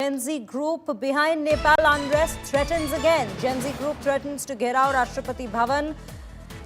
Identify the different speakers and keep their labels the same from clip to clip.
Speaker 1: Gen Z group behind Nepal unrest threatens again. Gen Z group threatens to get out Rashtrapati Bhavan.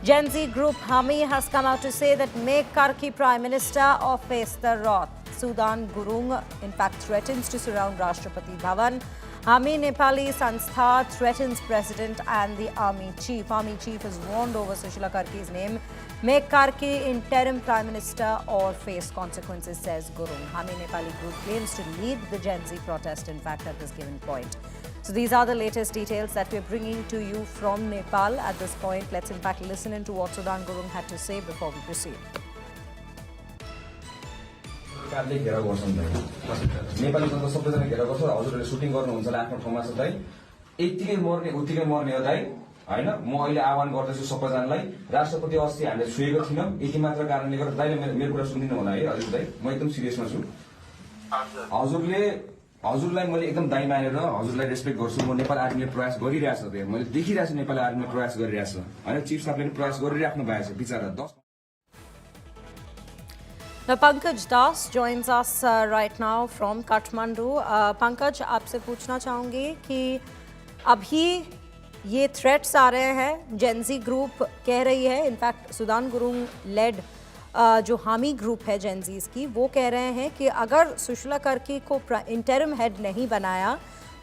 Speaker 1: Gen Z group Hami has come out to say that make Karki Prime Minister or face the wrath. Sudan Gurung, in fact, threatens to surround Rashtrapati Bhavan. Hami Nepali Sanstha threatens President and the Army Chief. Army Chief has warned over Sushila Karki's name. Make Karki interim Prime Minister or face consequences, says Gurung. Hami Nepali group claims to lead the Gen Z protest, in fact, at this given point. So these are the latest details that we're bringing to you from Nepal at this point. Let's in fact listen into what Sudan Gurung had to say before we proceed.
Speaker 2: Nepali जनता सबैजना घेरा गर्छ हजुरले shooting गर्नुहुन्छ आफ्नो ठाउँमा छ दाइ यतिकै मर्ने उतिकै मर्ने हो दाइ हैन म अहिले आह्वान गर्दैछु सबैजनालाई राष्ट्रपति अस्ति हामीले छुएको थियौं यति मात्र कारणले गर्दा दाइले मेरो कुरा सुनिदिनु होला है हजुर दाइ म एकदम सिरियसमा छु हजुरलाई मैले एकदम दाइ मानेर हजुरलाई रेस्पेक्ट गर्छु म नेपाल आर्मीले प्रयास गरिरहेछ त्यहाँ मैले देखिरहेछु नेपाल आर्मीले प्रयास गरिरहेछ हैन चीफ साहबले पनि प्रयास गरिराख्नु भएको छ बिचारा 10
Speaker 1: Now, Pankaj Das joins us right now from Kathmandu. Pankaj, आपसे पूछना चाहूँगी कि अभी ये थ्रेट्स आ रहे हैं, जेनजी ग्रुप कह रही है, इनफैक्ट सुदान गुरुंग लेड जो हामी ग्रुप है जेनजीज की, वो कह रहे हैं कि अगर सुशीला कर्की को इंटरिम हेड नहीं बनाया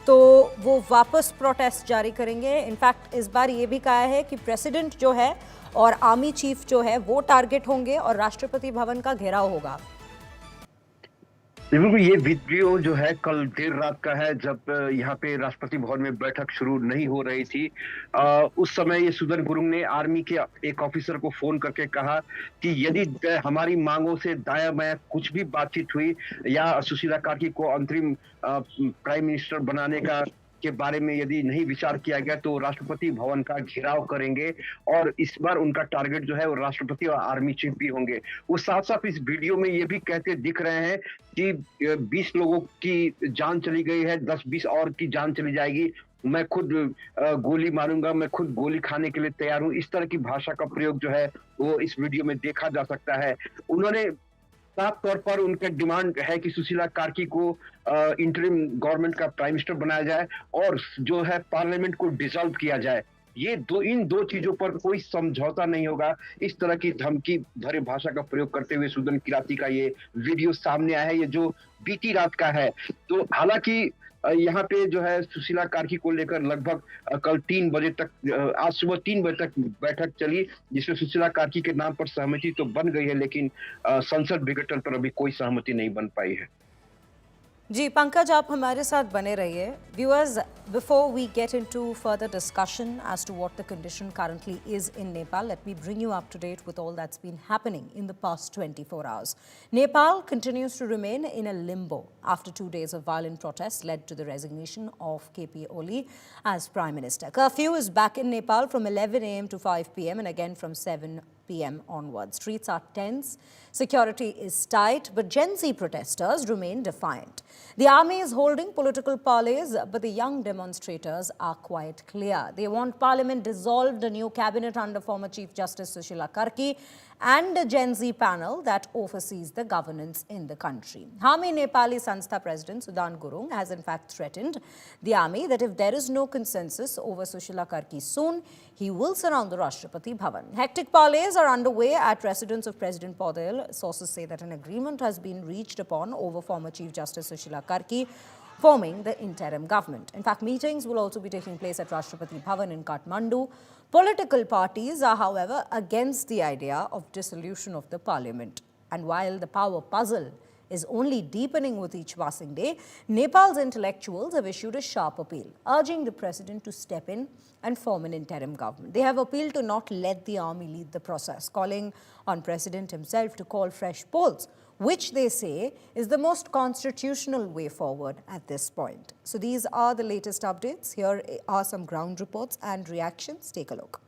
Speaker 1: तो वो वापस प्रोटेस्ट जारी करेंगे. इनफैक्ट इस बार ये भी कहा है कि प्रेसिडेंट जो है और आर्मी चीफ जो है वो टारगेट होंगे और राष्ट्रपति भवन का घेराव होगा.
Speaker 3: बिल्कुल, ये वीडियो जो है कल देर रात का है जब यहाँ पे राष्ट्रपति भवन में बैठक शुरू नहीं हो रही थी. उस समय ये सुदन गुरुंग ने आर्मी के एक ऑफिसर को फोन करके कहा कि यदि हमारी मांगों से दाया बाया कुछ भी बातचीत हुई या सुशीला कार्की को अंतरिम प्राइम मिनिस्टर बनाने के बारे में यदि नहीं विचार किया गया तो राष्ट्रपति भवन का घेराव करेंगे और इस बार उनका टारगेट जो है वो राष्ट्रपति और आर्मी चीफ भी होंगे. वो साथ साथ इस वीडियो में ये भी कहते दिख रहे हैं कि 20 लोगों की जान चली गई है, 10-20 और की जान चली जाएगी, मैं खुद गोली मारूंगा, मैं खुद गोली खाने के लिए तैयार हूं. इस तरह की भाषा का प्रयोग जो है वो इस वीडियो में देखा जा सकता है. उन्होंने साफ तौर पर उनका डिमांड है कि सुशीला कार्की को इंटरिम गवर्नमेंट का प्राइम मिनिस्टर बनाया जाए और जो है पार्लियामेंट को डिसॉल्व किया जाए. इन दो चीजों पर कोई समझौता नहीं होगा. इस तरह की धमकी भरे भाषा का प्रयोग करते हुए सुदन किराती का ये वीडियो सामने आया है, ये जो बीती रात का है. तो हालांकि यहाँ पे जो है सुशीला कार्की को लेकर लगभग कल 3 बजे तक, आज सुबह 3 बजे तक बैठक चली जिसमें सुशीला कार्की के नाम पर सहमति तो बन गई है लेकिन संसद विघटन पर अभी कोई सहमति नहीं बन पाई है.
Speaker 1: जी पंकज, आप हमारे साथ बने रहिए. Viewers, before we get into further discussion as to what the condition currently is in Nepal, let me bring you up to date with all that's been happening in the past 24 hours. Nepal continues to remain in a limbo after 2 days of violent protests led to the resignation of KP Oli as Prime Minister. Curfew is back in Nepal from 11 a.m. to 5 p.m. and again from 7 p.m. onwards. Streets are tense, security is tight, but Gen Z protesters remain defiant. The army is holding political parleys, but the young demonstrators are quite clear. They want Parliament dissolved, a new cabinet under former Chief Justice Sushila Karki, and a Gen Z panel that oversees the governance in the country. Hami Nepali Sanstha President Sudan Gurung has in fact threatened the army that if there is no consensus over Sushila Karki soon, he will surround the Rashtrapati Bhavan. Hectic parleys are underway at residence of President Paudel. Sources say that an agreement has been reached upon over former Chief Justice Sushila Karki, forming the interim government. In fact, meetings will also be taking place at Rashtrapati Bhavan in Kathmandu. Political parties are, however, against the idea of dissolution of the parliament. And while the power puzzle is only deepening with each passing day, Nepal's intellectuals have issued a sharp appeal, urging the president to step in and form an interim government. They have appealed to not let the army lead the process, calling on president himself to call fresh polls, which they say is the most constitutional way forward at this point. So these are the latest updates. Here are some ground reports and reactions. Take a look.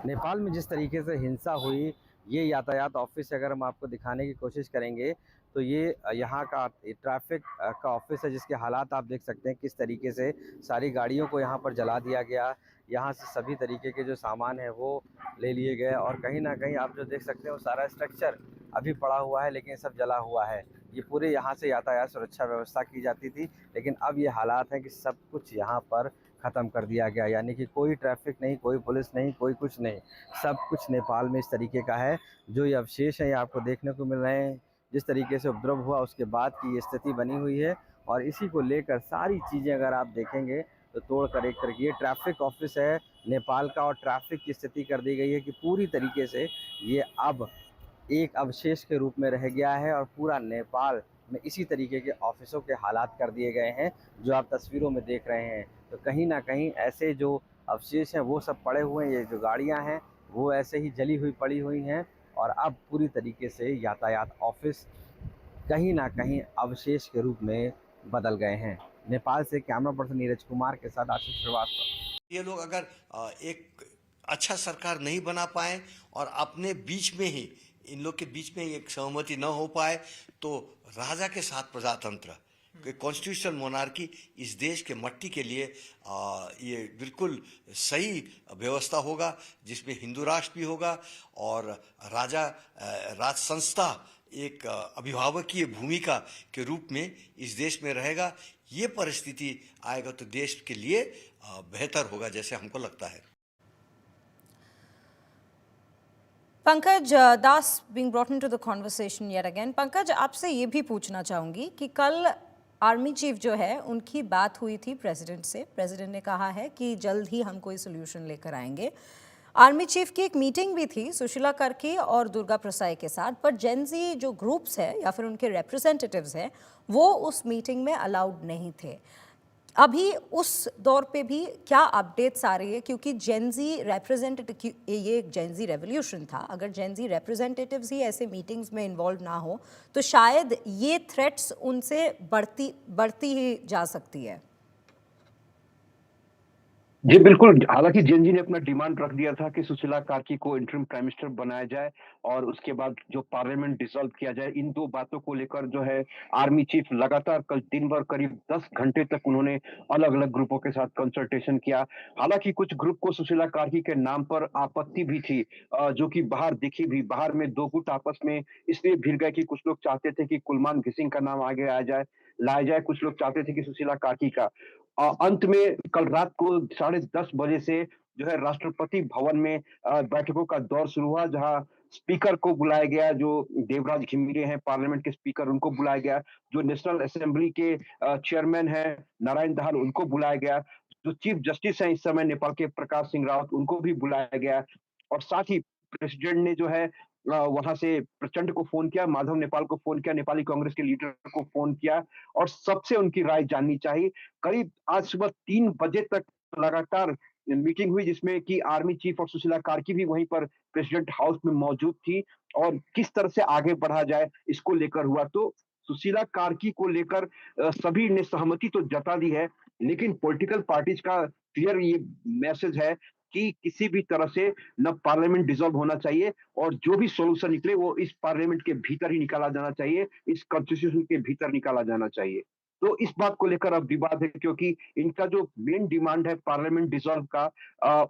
Speaker 4: Nepal में जिस तरीके से हिंसा हुई, ये यातायात office अगर हम आपको दिखाने की कोशिश करेंगे तो ये यहाँ का ट्रैफिक का ऑफिस है जिसके हालात आप देख सकते हैं किस तरीके से सारी गाड़ियों को यहाँ पर जला दिया गया. यहाँ से सभी तरीके के जो सामान है वो ले लिए गए और कहीं ना कहीं आप जो देख सकते हैं वो सारा स्ट्रक्चर अभी पड़ा हुआ है लेकिन सब जला हुआ है. ये पूरे यहाँ से यातायात सुरक्षा व्यवस्था की जाती थी, लेकिन अब ये हालात हैं कि सब कुछ यहाँ पर ख़त्म कर दिया गया, यानी कि कोई ट्रैफिक नहीं, कोई पुलिस नहीं, कोई कुछ नहीं, सब कुछ नेपाल में इस तरीके का है। जो ये अवशेष हैं ये आपको देखने को मिल रहे हैं, जिस तरीके से उपद्रव हुआ उसके बाद की ये स्थिति बनी हुई है, और इसी को लेकर सारी चीज़ें अगर आप देखेंगे तो तोड़ कर एक करके ये ट्रैफिक ऑफिस है नेपाल का, और ट्रैफिक की स्थिति कर दी गई है कि पूरी तरीके से ये अब एक अवशेष के रूप में रह गया है, और पूरा नेपाल में इसी तरीके के ऑफिसों के हालात कर दिए गए हैं जो आप तस्वीरों में देख रहे हैं। तो कहीं ना कहीं ऐसे जो अवशेष हैं वो सब पड़े हुए हैं, ये जो गाड़ियां हैं वो ऐसे ही जली हुई पड़ी हुई हैं, और अब पूरी तरीके से यातायात ऑफिस कहीं ना कहीं अवशेष के रूप में बदल गए हैं। नेपाल से कैमरा पर्सन नीरज कुमार के साथ आशीष श्रीवास्तव।
Speaker 5: ये लोग अगर एक अच्छा सरकार नहीं बना पाए और अपने बीच में ही इन लोग के बीच में एक सहमति न हो पाए, तो राजा के साथ प्रजातंत्र, कॉन्स्टिट्यूशन मोनार्की इस देश के मट्टी के लिए ये बिल्कुल सही व्यवस्था होगा, जिसमें हिंदू राष्ट्र भी होगा और राज संस्था एक अभिभावकीय भूमिका के रूप में इस देश में रहेगा। ये परिस्थिति आएगा तो देश के लिए बेहतर होगा, जैसे हमको लगता है।
Speaker 1: पंकज दास being brought into the conversation yet again. Pankaj, आपसे ये भी पूछना चाहूँगी कि कल आर्मी चीफ जो है उनकी बात हुई थी प्रेसिडेंट से। प्रेसिडेंट ने कहा है कि जल्द ही हम कोई सोल्यूशन लेकर आएंगे। आर्मी चीफ की एक मीटिंग भी थी सुशीला कर्की और दुर्गा प्रसाई के साथ, पर जेनजी जो ग्रुप्स है या फिर उनके रिप्रेजेंटेटिव्स हैं वो उस मीटिंग में अलाउड नहीं थे। अभी उस दौर पे भी क्या अपडेट्स आ रही है, क्योंकि जेनजी रिप्रेजेंटेटिव, ये एक जेनजी रेवोल्यूशन था, अगर जेनजी रिप्रेजेंटेटिव्स ही ऐसे मीटिंग्स में इन्वॉल्व ना हो तो शायद ये थ्रेट्स उनसे बढ़ती ही जा सकती है।
Speaker 3: जी बिल्कुल, हालांकि जेनजी ने अपना डिमांड रख दिया था कि सुशीला कार्की को इंटरिम प्राइम मिनिस्टर बनाया जाए और उसके बाद जो पार्लियामेंट डिसॉल्व किया जाए। इन दो बातों को लेकर जो है आर्मी चीफ लगातार कल दिन भर करीब 10 घंटे तक उन्होंने अलग अलग ग्रुपों के साथ कंसल्टेशन किया। हालांकि कुछ ग्रुप को सुशीला कार्की के नाम पर आपत्ति भी थी, जो कि बाहर दिखी भी। बाहर में दो गुट आपस में इसलिए भिड़ गए कि कुछ लोग चाहते थे कि कुलमान घिसिंग का नाम आगे लाया जाए, कुछ लोग चाहते थे कि सुशीला कार्की का। अंत में कल रात को 10:30 बजे से जो है राष्ट्रपति भवन में बैठकों का दौर शुरू हुआ, जहां स्पीकर को बुलाया गया, जो देवराज घिमिरे हैं पार्लियामेंट के स्पीकर, उनको बुलाया गया। जो नेशनल असेंबली के चेयरमैन हैं नारायण दहाल, उनको बुलाया गया। जो चीफ जस्टिस हैं इस समय नेपाल के प्रकाश सिंह रावत, उनको भी बुलाया गया। और साथ ही प्रेसिडेंट ने जो है वहां से प्रचंड को फोन किया, माधव नेपाल को फोन किया, नेपाली कांग्रेस के लीडर को फोन किया और सबसे उनकी राय जाननी चाहिए। करीब आज सुबह 3 बजे तक लगातार मीटिंग हुई, जिसमें कि आर्मी चीफ और सुशीला कार्की भी वहीं पर प्रेसिडेंट हाउस में मौजूद थी, और किस तरह से आगे बढ़ा जाए इसको लेकर हुआ। तो सुशीला कार्की को लेकर सभी ने सहमति तो जता दी है, लेकिन पॉलिटिकल पार्टीज का क्लियर ये मैसेज है कि किसी भी तरह से न पार्लियामेंट डिसॉल्व होना चाहिए, और जो भी सॉल्यूशन निकले वो इस पार्लियामेंट के भीतर ही निकाला जाना चाहिए, इस कॉन्स्टिट्यूशन के भीतर निकाला जाना चाहिए। तो इस बात को लेकर अब विवाद है, क्योंकि इनका जो मेन डिमांड है पार्लियामेंट डिसॉल्व का,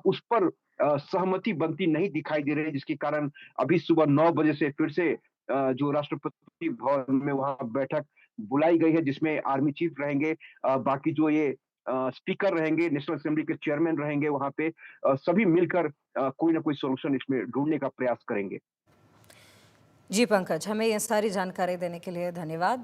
Speaker 3: उस पर सहमति बनती नहीं दिखाई दे रही है, जिसके कारण अभी सुबह 9 बजे से फिर से जो राष्ट्रपति भवन में वहां बैठक बुलाई गई है, जिसमें आर्मी चीफ रहेंगे, बाकी जो ये स्पीकर रहेंगे, नेशनल असेंबली के चेयरमैन रहेंगे वहां पे, सभी मिलकर कोई ना कोई सॉल्यूशन इसमें ढूंढने का प्रयास करेंगे।
Speaker 1: जी पंकज, हमें ये सारी जानकारी देने के लिए धन्यवाद।